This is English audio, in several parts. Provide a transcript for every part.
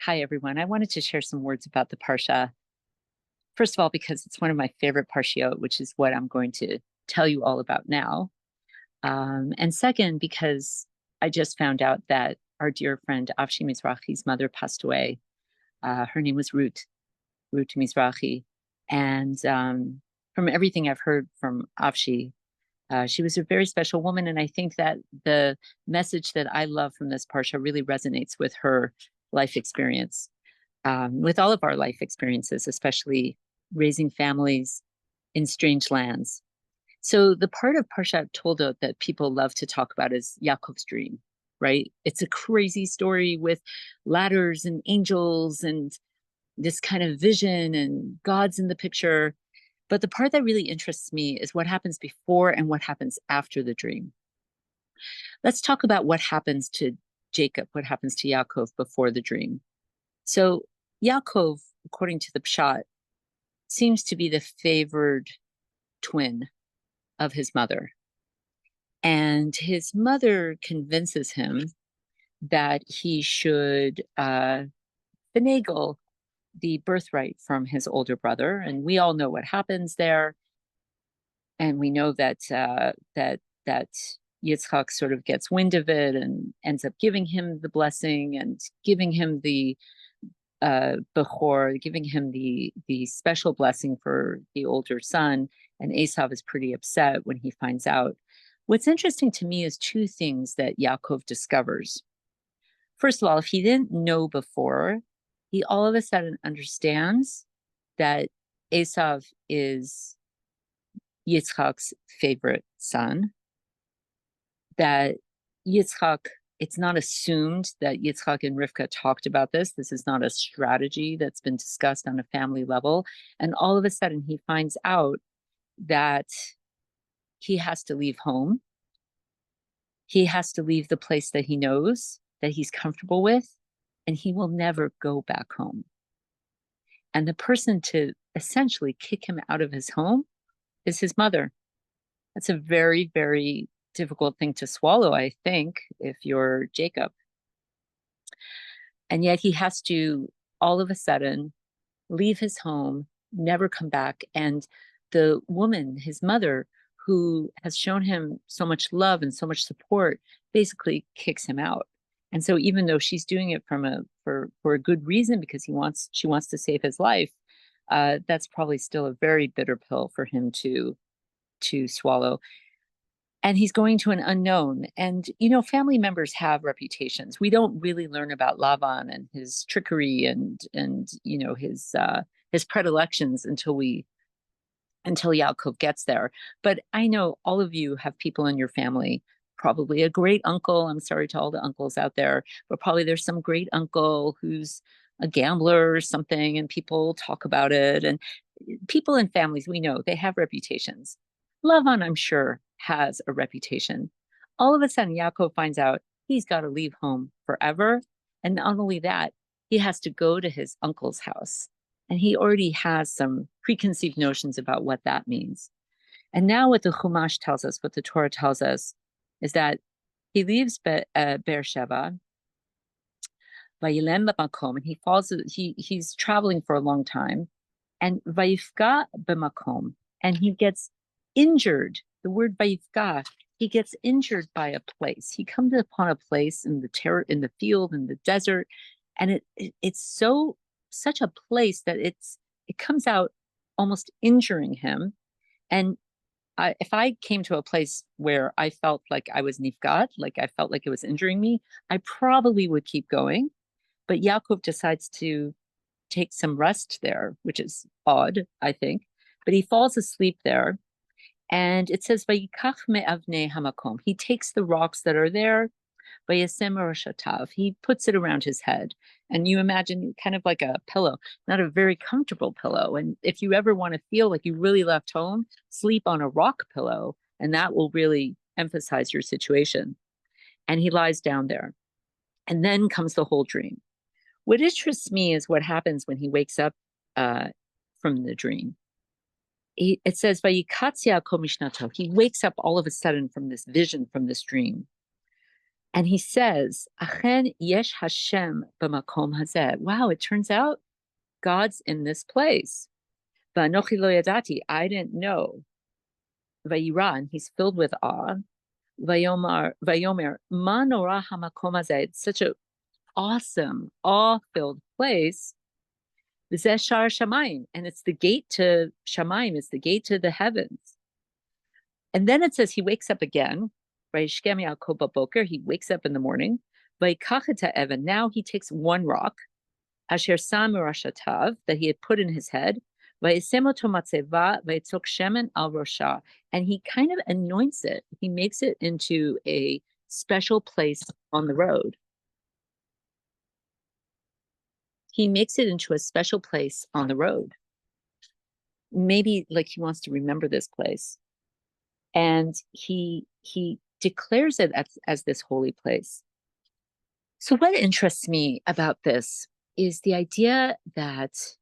Hi, everyone. I wanted to share some words about the Parsha. First of all, because it's one of my favorite Parshiot, which is what I'm going to tell you all about now. And second, because I just found out that our dear friend Avshi Mizrahi's mother passed away. Her name was Ruth Mizrahi. And from everything I've heard from Avshi, she was a very special woman. And I think that the message that I love from this Parsha really resonates with her life experience, with all of our life experiences, especially raising families in strange lands. So the part of Parshat Toldot that people love to talk about is Yaakov's dream, right? It's a crazy story with ladders and angels and this kind of vision and God's in the picture. But the part that really interests me is what happens before and what happens after the dream. Let's talk about what happens to Jacob, what happens to Yaakov before the dream. So Yaakov, according to the Pshat, seems to be the favored twin of his mother. And his mother convinces him that he should finagle the birthright from his older brother. And we all know what happens there. And we know that Yitzchak sort of gets wind of it and ends up giving him the blessing and giving him the Bechor, giving him the special blessing for the older son. And Esav is pretty upset when he finds out. What's interesting to me is two things that Yaakov discovers. First of all, if he didn't know before, he all of a sudden understands that Esav is Yitzchak's favorite son, that Yitzchak, it's not assumed that Yitzchak and Rivka talked about this. This is not a strategy that's been discussed on a family level. And all of a sudden, he finds out that he has to leave home. He has to leave the place that he knows, that he's comfortable with, and he will never go back home. And the person to essentially kick him out of his home is his mother. That's a very, very difficult thing to swallow, I think, if you're Jacob. And yet he has to all of a sudden leave his home, never come back. And the woman, his mother, who has shown him so much love and so much support, basically kicks him out. And so even though she's doing it for a good reason because she wants to save his life, that's probably still a very bitter pill for him to swallow. And he's going to an unknown. And family members have reputations. We don't really learn about Lavan and his trickery and his predilections until Yaakov gets there. But I know all of you have people in your family, probably a great uncle. I'm sorry to all the uncles out there, but probably there's some great uncle who's a gambler or something, and people talk about it. And people in families, we know they have reputations. Lavan, I'm sure, has a reputation. All of a sudden, Yaakov finds out he's got to leave home forever. And not only that, he has to go to his uncle's house. And he already has some preconceived notions about what that means. And now, what the Chumash tells us, what the Torah tells us, is that he leaves Beersheba, Vayilem b'makom, and he's traveling for a long time, and Vayifka b'makom, and he gets injured. The word Vayifka, he gets injured by a place. He comes upon a place in the field, in the desert, and it's such a place that it comes out almost injuring him. And if I came to a place where I felt like I was nifgat, like I felt like it was injuring me, I probably would keep going. But Yaakov decides to take some rest there, which is odd, I think. But he falls asleep there. And it says, Vayikach me'avnei hamakom. He takes the rocks that are there, Vayasem Roshatav. He puts it around his head. And you imagine kind of like a pillow, not a very comfortable pillow. And if you ever want to feel like you really left home, sleep on a rock pillow, and that will really emphasize your situation. And he lies down there. And then comes the whole dream. What interests me is what happens when he wakes up from the dream. It says, Vayikatz Yaakov mishnato. He wakes up all of a sudden from this vision, from this dream. And he says, Achen yesh Hashem b'makom hazeh. Wow, it turns out God's in this place. V'anochi lo yadati, I didn't know. Vayiran, he's filled with awe. Vayomer, ma nora hamakom hazeh. It's such an awesome, awe-filled place. V'zeh shar shamayim, and it's the gate to shamayim. It's the gate to the heavens. And then it says he wakes up again. He wakes up in the morning. Now he takes one rock, asher sam rashatav, that he had put in his head, and he kind of anoints it. He makes it into a special place on the road. He makes it into a special place on the road. Maybe like he wants to remember this place. And he declares it as this holy place. So what interests me about this is the idea that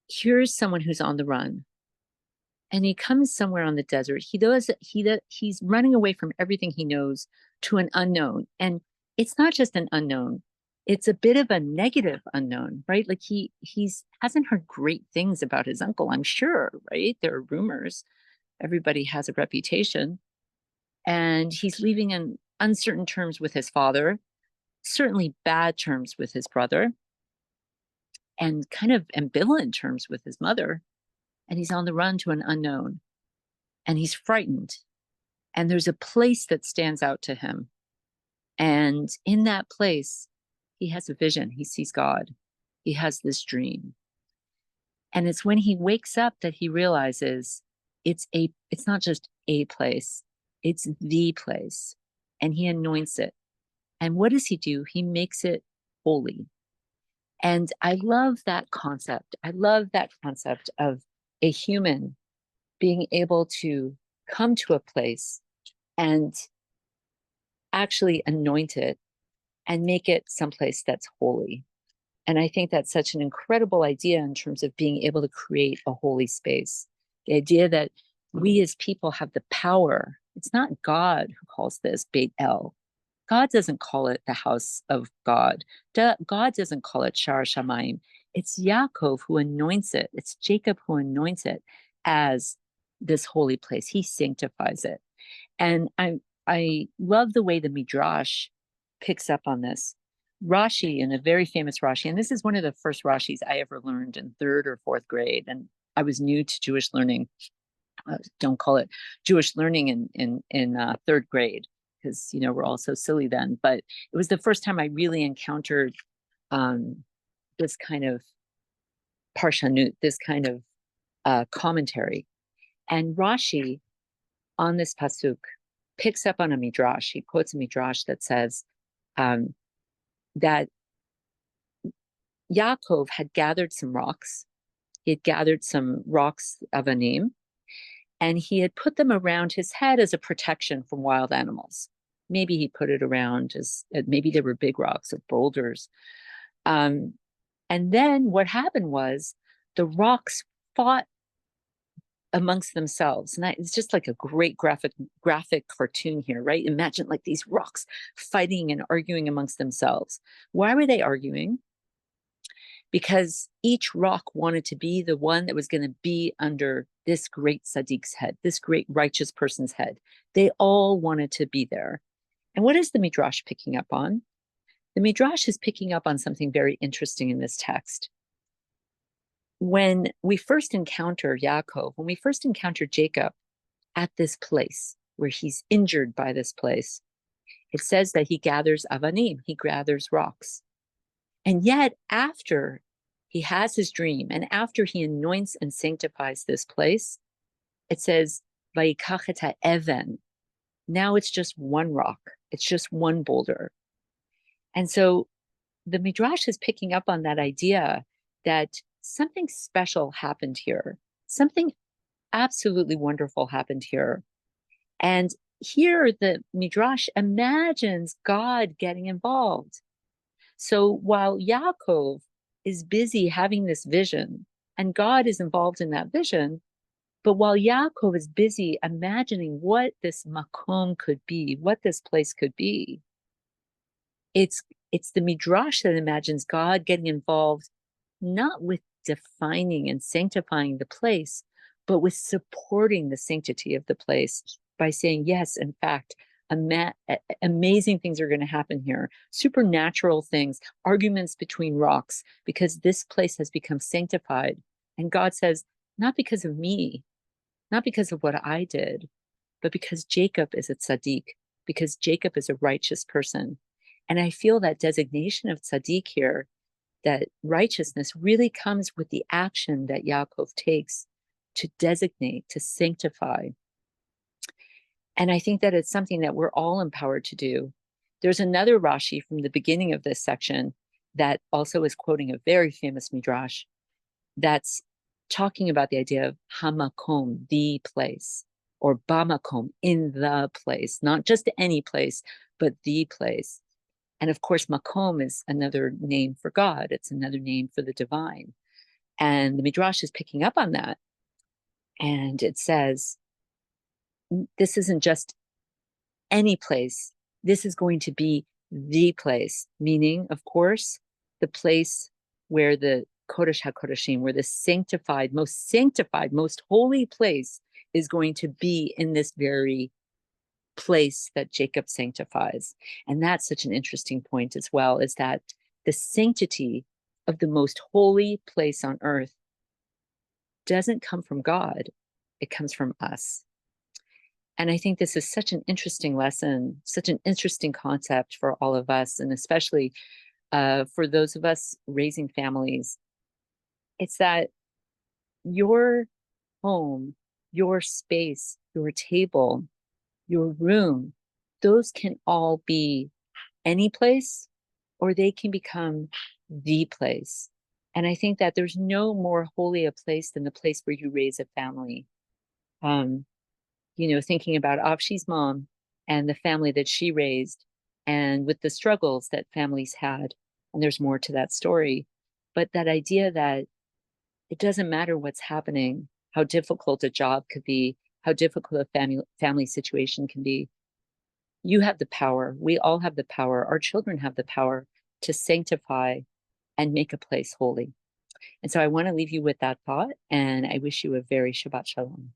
here's someone who's on the run, and he comes somewhere on the desert. He's running away from everything he knows to an unknown, and it's not just an unknown; it's a bit of a negative unknown, right? Like he's hasn't heard great things about his uncle. I'm sure, right? There are rumors. Everybody has a reputation, and he's leaving in uncertain terms with his father, certainly bad terms with his brother, and kind of ambivalent terms with his mother. And he's on the run to an unknown, and he's frightened. And there's a place that stands out to him. And in that place, he has a vision. He sees God. He has this dream. And it's when he wakes up that he realizes it's not just a place, it's the place. And he anoints it. And what does he do? He makes it holy. And I love that concept. I love that concept of a human being able to come to a place and actually anoint it and make it someplace that's holy. And I think that's such an incredible idea in terms of being able to create a holy space. The idea that we as people have the power. It's not God who calls this Beit El. God doesn't call it the house of God. God doesn't call it Shar Shamayim. It's Yaakov who anoints it. It's Jacob who anoints it as this holy place. He sanctifies it. And I love the way the Midrash picks up on this. Rashi, in a very famous Rashi, and this is one of the first Rashis I ever learned in 3rd or 4th grade, and I was new to Jewish learning. Don't call it Jewish learning in 3rd grade, because we're all so silly then. But it was the first time I really encountered this kind of parshanut, this kind of commentary. And Rashi on this pasuk picks up on a midrash. He quotes a midrash that says that Yaakov had gathered some rocks. He had gathered some rocks of Avanim, and he had put them around his head as a protection from wild animals. Maybe he put it around as maybe they were big rocks or boulders. And then what happened was the rocks fought amongst themselves. And it's just like a great graphic cartoon here, right? Imagine like these rocks fighting and arguing amongst themselves. Why were they arguing? Because each rock wanted to be the one that was going to be under this great Sadiq's head, this great righteous person's head. They all wanted to be there. And what is the Midrash picking up on? The Midrash is picking up on something very interesting in this text. When we first encounter Yaakov, when we first encounter Jacob at this place where he's injured by this place, it says that he gathers avanim, he gathers rocks. And yet after he has his dream and after he anoints and sanctifies this place, it says, Vayikach et ha'even. Now it's just one rock. It's just one boulder. And so the Midrash is picking up on that idea that something special happened here. Something absolutely wonderful happened here. And here the Midrash imagines God getting involved. So while Yaakov is busy having this vision, and God is involved in that vision, but while Yaakov is busy imagining what this makom could be, what this place could be, It's it's the midrash that imagines God getting involved not with defining and sanctifying the place, but with supporting the sanctity of the place by saying, yes, in fact, amazing things are going to happen here, supernatural things, arguments between rocks, because this place has become sanctified. And God says, not because of me, not because of what I did, but because Jacob is a tzaddik, because Jacob is a righteous person. And I feel that designation of tzaddik here, that righteousness really comes with the action that Yaakov takes to designate, to sanctify. And I think that it's something that we're all empowered to do. There's another Rashi from the beginning of this section that also is quoting a very famous midrash that's talking about the idea of hamakom, the place, or bamakom, in the place, not just any place, but the place. And of course, makom is another name for God. It's another name for the divine. And the midrash is picking up on that. And it says, this isn't just any place. This is going to be the place, meaning, of course, the place where the Kodesh HaKodeshim, where the sanctified, most holy place is going to be in this very place that Jacob sanctifies. And that's such an interesting point as well, is that the sanctity of the most holy place on earth doesn't come from God, it comes from us. And I think this is such an interesting lesson, such an interesting concept for all of us, and especially for those of us raising families. It's that your home, your space, your table, your room, those can all be any place, or they can become the place. And I think that there's no more holy a place than the place where you raise a family. Thinking about Avshi's mom and the family that she raised, and with the struggles that families had. And there's more to that story. But that idea that it doesn't matter what's happening, how difficult a job could be, how difficult a family situation can be. You have the power. We all have the power. Our children have the power to sanctify and make a place holy. And so I want to leave you with that thought, and I wish you a very Shabbat Shalom.